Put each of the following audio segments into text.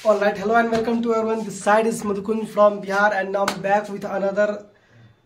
All right, hello and welcome to everyone. This side is Madhukun from Bihar and now I'm back with another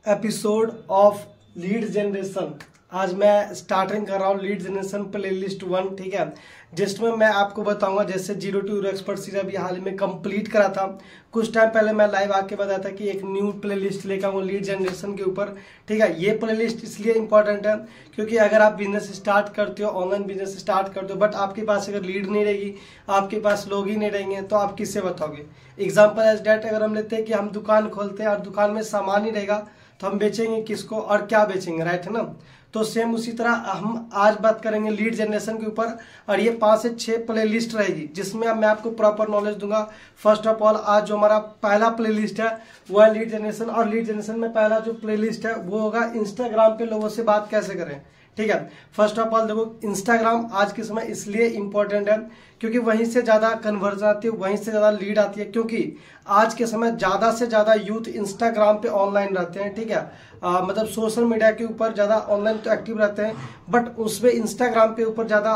episode of lead generation. आज मैं starting कर रहा हूँ lead generation playlist 1, ठीक है, जिसमें मैं आपको बताऊंगा जैसे 0 to हीरो एक्सपर्ट सीरीज अभी हाल ही में कंप्लीट करा था। कुछ टाइम पहले मैं लाइव आके बताया था कि एक न्यू प्लेलिस्ट लेकर आऊँ लीड जनरेशन के ऊपर, ठीक है। ये प्लेलिस्ट इसलिए इंपॉर्टेंट है क्योंकि अगर आप बिजनेस स्टार्ट करते हो, ऑनलाइन बिजनेस स्टार्ट करते हो, बट आपके पास अगर लीड नहीं रहेगी, आपके पास लोग ही नहीं रहेंगे, तो आप किससे बताओगे। एग्जाम्पल एज डेट अगर हम लेते हैं कि हम दुकान खोलते हैं और दुकान में सामान ही रहेगा तो हम बेचेंगे किसको और क्या बेचेंगे, राइट है ना। तो सेम उसी तरह हम आज बात करेंगे लीड जनरेशन के ऊपर और ये 5 से 6 प्ले लिस्ट रहेगी जिसमें मैं आपको प्रॉपर नॉलेज दूंगा। फर्स्ट ऑफ ऑल आज जो हमारा पहला प्ले लिस्ट है वो है लीड जनरेशन, और लीड जनरेशन में पहला जो प्ले लिस्ट है वो होगा इंस्टाग्राम पे लोगों से बात कैसे करें, ठीक है। फर्स्ट ऑफ ऑल देखो, इंस्टाग्राम आज के समय इसलिए इंपॉर्टेंट है क्योंकि वहीं से ज्यादा कन्वर्जन आती है, वहीं से ज्यादा लीड आती है, क्योंकि आज के समय ज्यादा से ज्यादा यूथ इंस्टाग्राम पे ऑनलाइन रहते हैं, ठीक है। मतलब सोशल मीडिया के ऊपर ज्यादा ऑनलाइन तो एक्टिव रहते हैं बट उसमें इंस्टाग्राम पे ऊपर ज्यादा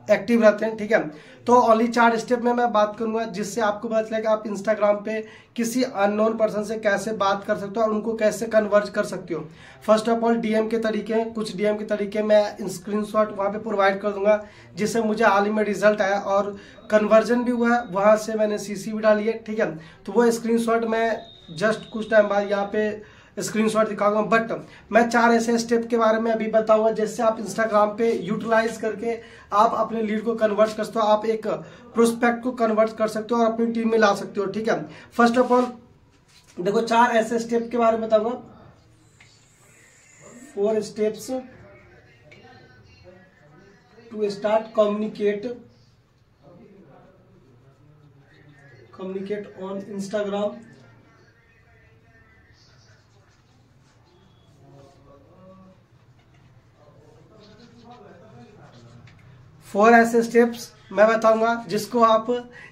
एक्टिव रहते हैं, ठीक है। तो ओनली 4 स्टेप में मैं बात करूंगा जिससे आपको पता चलेगा आप इंस्टाग्राम पे किसी अननोन पर्सन से कैसे बात कर सकते हो और उनको कैसे कन्वर्ज कर सकते हो। फर्स्ट ऑफ ऑल डीएम के तरीके हैं, कुछ डीएम के तरीके मैं स्क्रीनशॉट वहां पे प्रोवाइड कर दूंगा जिससे मुझे हाल ही में रिजल्ट आया और कन्वर्जन भी हुआ है, वहां से मैंने सीसी भी डाली है, ठीक है। तो वो स्क्रीनशॉट मैं जस्ट कुछ टाइम बाद यहाँ पे स्क्रीनशॉट दिखाऊंगा, बट मैं 4 ऐसे स्टेप के बारे में अभी बताऊंगा जिससे आप इंस्टाग्राम पे यूटिलाइज करके आप अपने लीड को कन्वर्ट कर सकते हो, आप एक प्रोस्पेक्ट को कन्वर्ट कर सकते हो और अपनी टीम में ला सकते हो, ठीक है। फर्स्ट ऑफ ऑल देखो 4 ऐसे स्टेप के बारे में बताऊंगा, 4 steps to start communicate on Instagram. Four ऐसे स्टेप्स मैं बताऊंगा जिसको आप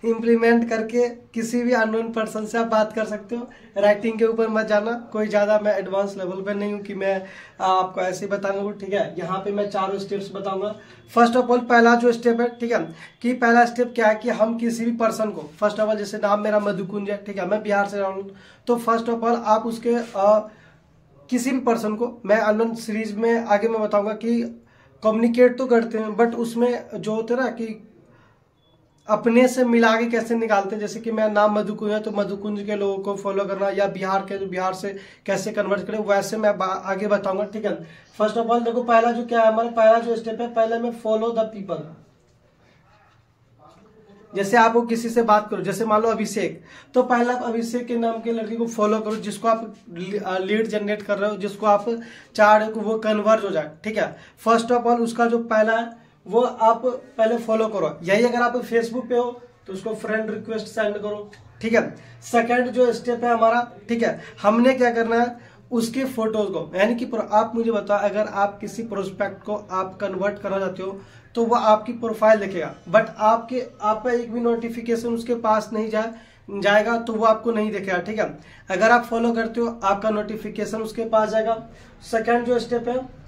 इम्प्लीमेंट करके किसी भी अननोन पर्सन से आप बात कर सकते हो। राइटिंग के ऊपर मत जाना, कोई ज्यादा मैं एडवांस लेवल पे नहीं हूं कि मैं आपको ऐसे ही बताऊंगा, ठीक है। यहाँ पे मैं 4 स्टेप्स बताऊंगा। फर्स्ट ऑफ ऑल पहला जो स्टेप है, ठीक है, कि पहला स्टेप क्या है कि हम किसी भी पर्सन को, फर्स्ट ऑफ ऑल जैसे नाम मेरा मधुकुंज है, ठीक है, मैं बिहार से रहा हूँ, तो फर्स्ट ऑफ ऑल आप उसके किसी भी पर्सन को, मैं अननोन सीरीज में आगे मैं बताऊंगा कि कम्युनिकेट तो करते हैं बट उसमें जो होते हैं ना कि अपने से मिला के कैसे निकालते हैं, जैसे कि मैं नाम मधुकुंज है तो मधुकुंज के लोगों को फॉलो करना, या बिहार के तो बिहार से कैसे कन्वर्ट करें, वैसे मैं आगे बताऊंगा, ठीक है। फर्स्ट ऑफ ऑल देखो पहला जो क्या है, हमारा पहला जो स्टेप है, पहले में फॉलो द पीपल। जैसे आप वो किसी से बात करो, जैसे मान लो अभिषेक, तो पहले आप अभिषेक के नाम के लड़के को फॉलो करो जिसको आप लीड जनरेट कर रहे हो, जिसको आप चाह रहे हो वो कन्वर्ज हो जाए, ठीक है। फर्स्ट ऑफ ऑल उसका जो पहला है वो आप पहले फॉलो करो। यही अगर आप फेसबुक पे हो तो उसको फ्रेंड रिक्वेस्ट सेंड करो, ठीक है। सेकंड जो स्टेप है हमारा, ठीक है, हमने क्या करना है, उसके फोटोज को, यानी कि आप मुझे बताओ अगर आप किसी प्रोस्पेक्ट को आप कन्वर्ट करना चाहते हो तो वो आपकी प्रोफाइल देखेगा बट आपका एक भी नोटिफिकेशन उसके पास नहीं जाएगा तो वो आपको नहीं देखेगा, ठीक है। अगर आप फॉलो करते हो आपका नोटिफिकेशन उसके पास जाएगा। सेकंड जो स्टेप है,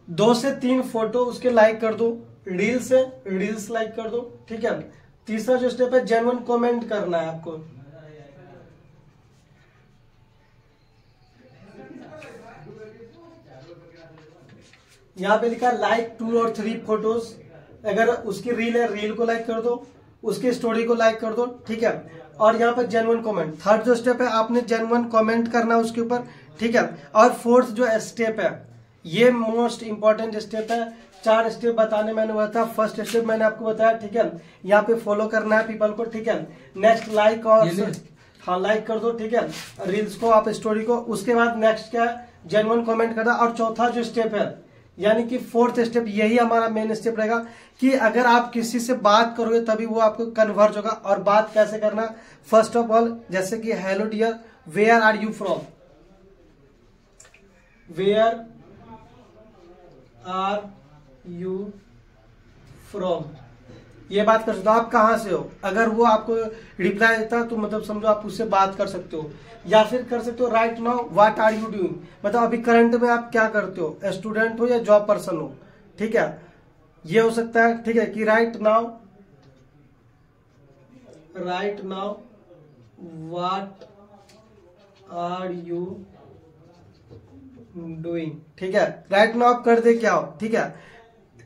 दो से 3 फोटो उसके लाइक कर दो, रील्स है रील्स लाइक कर दो, ठीक है। तीसरा जो स्टेप है जेन्युइन कमेंट करना है आपको। यहाँ पे लिखा लाइक 2 और 3 फोटोज, अगर उसकी रील है रील को लाइक कर दो, उसकी स्टोरी को लाइक कर दो, ठीक है। और यहाँ पे जेन्युइन कमेंट। थर्ड जो स्टेप है आपने जेन्युइन कमेंट करना है उसके ऊपर, ठीक है। और फोर्थ जो स्टेप है ये मोस्ट इंपॉर्टेंट स्टेप है। 4 स्टेप बताने मैंने बताया, फर्स्ट स्टेप मैंने आपको बताया, ठीक है, यहाँ पे फॉलो करना है पीपल को, ठीक है। नेक्स्ट लाइक और हाँ लाइक कर दो, ठीक है, रील्स को आप स्टोरी को। उसके बाद नेक्स्ट क्या है, जेन्युइन कमेंट करना। और चौथा जो स्टेप है यानी कि फोर्थ स्टेप, यही हमारा मेन स्टेप रहेगा कि अगर आप किसी से बात करोगे तभी वो आपको कन्वर्ट होगा। और बात कैसे करना, फर्स्ट ऑफ ऑल जैसे कि hello dear, where are you from, where are you from, ये बात कर सकते हो। आप कहाँ से हो, अगर वो आपको रिप्लाई देता है तो मतलब समझो आप उससे बात कर सकते हो। या फिर कर सकते हो right now what are you doing, मतलब अभी करंट में आप क्या करते हो, स्टूडेंट हो या जॉब पर्सन हो, ठीक है, ये हो सकता है। ठीक है कि right now what are you doing, ठीक है, राइट नाउ आप कर दे क्या हो, ठीक है।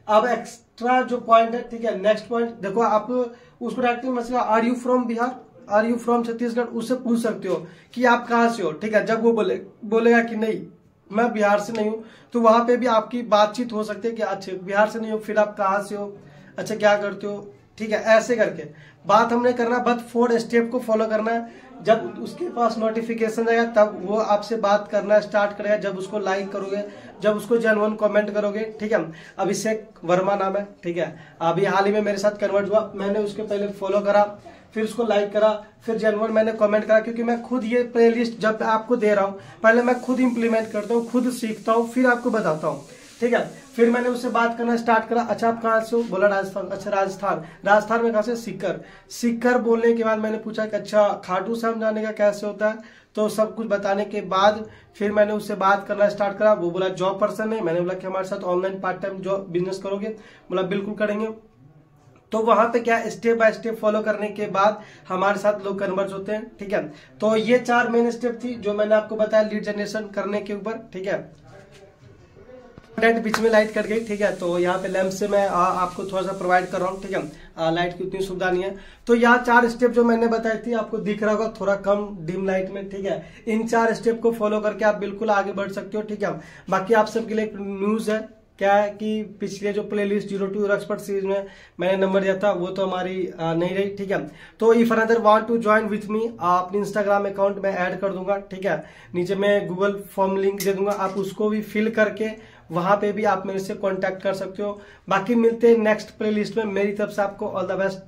अब एक्स्ट्रा जो पॉइंट है, ठीक है, नेक्स्ट पॉइंट देखो, आप उसको डायरेक्टली मसला are you from Bihar, are you from Chhattisgarh, उससे पूछ सकते हो कि आप कहाँ से हो, ठीक है। जब वो बोलेगा कि नहीं मैं बिहार से नहीं हूँ, तो वहां पे भी आपकी बातचीत हो सकती है कि अच्छा बिहार से नहीं हो, फिर आप कहाँ से हो, अच्छा क्या करते हो, ठीक है। ऐसे करके बात हमने करना, बस 4 स्टेप को फॉलो करना है। जब उसके पास नोटिफिकेशन आएगा तब वो आपसे बात करना स्टार्ट करेगा, जब उसको लाइक करोगे, जब उसको जेन्युइन कमेंट करोगे, ठीक है। अभिषेक वर्मा नाम है, ठीक है, अभी हाल ही में मेरे साथ कन्वर्ट हुआ, मैंने उसके पहले फॉलो करा, फिर उसको लाइक करा, फिर जेन्युइन मैंने कमेंट करा, क्योंकि मैं खुद ये प्लेलिस्ट जब आपको दे रहा हूँ पहले मैं खुद इंप्लीमेंट करता हूँ, खुद सीखता हूँ, फिर आपको बताता हूँ, ठीक है। फिर मैंने उससे बात करना स्टार्ट करा, अच्छा आप कहाँ से हो, बोला राजस्थान, अच्छा राजस्थान में कहाँ से, सीकर बोलने के बाद मैंने पूछा कि अच्छा खाटू श्याम जाने का कैसे होता है, तो सब कुछ बताने के बाद फिर मैंने उससे बात करना स्टार्ट करा। वो बोला जॉब पर्सन है, मैंने बोला कि हमारे साथ online part time job business करोगे, बोला बिल्कुल करेंगे। तो वहां पे क्या स्टेप बाय स्टेप फॉलो करने के बाद हमारे साथ लोग कन्वर्ट होते हैं, ठीक है। तो ये 4 मेन स्टेप थी जो मैंने आपको बताया लीड जनरेशन करने के ऊपर, ठीक है। बीच में लाइट कट गई, ठीक है, तो यहाँ पे लैंप से मैं आपको थोड़ा सा प्रोवाइड कर रहा हूँ, ठीक है, लाइट की उतनी सुविधा नहीं है। तो यहाँ 4 स्टेप जो मैंने बताई थी आपको दिख रहा होगा थोड़ा कम डिम लाइट में, ठीक है। इन 4 स्टेप को फॉलो करके आप बिल्कुल आगे बढ़ सकते हो, ठीक है। बाकी आप सबके लिए एक न्यूज है, क्या है कि पिछले जो playlist 0 to Hero Expert series में मैंने नंबर दिया था वो तो हमारी नहीं रही, ठीक है। तो if another want to join with me, अपने इंस्टाग्राम अकाउंट में ऐड कर दूंगा, ठीक है। नीचे मैं गूगल फॉर्म लिंक दे दूंगा, आप उसको भी फिल करके वहां पे भी आप मेरे से कांटेक्ट कर सकते हो। बाकी मिलते हैं नेक्स्ट प्लेलिस्ट में, मेरी तरफ से आपको ऑल द बेस्ट।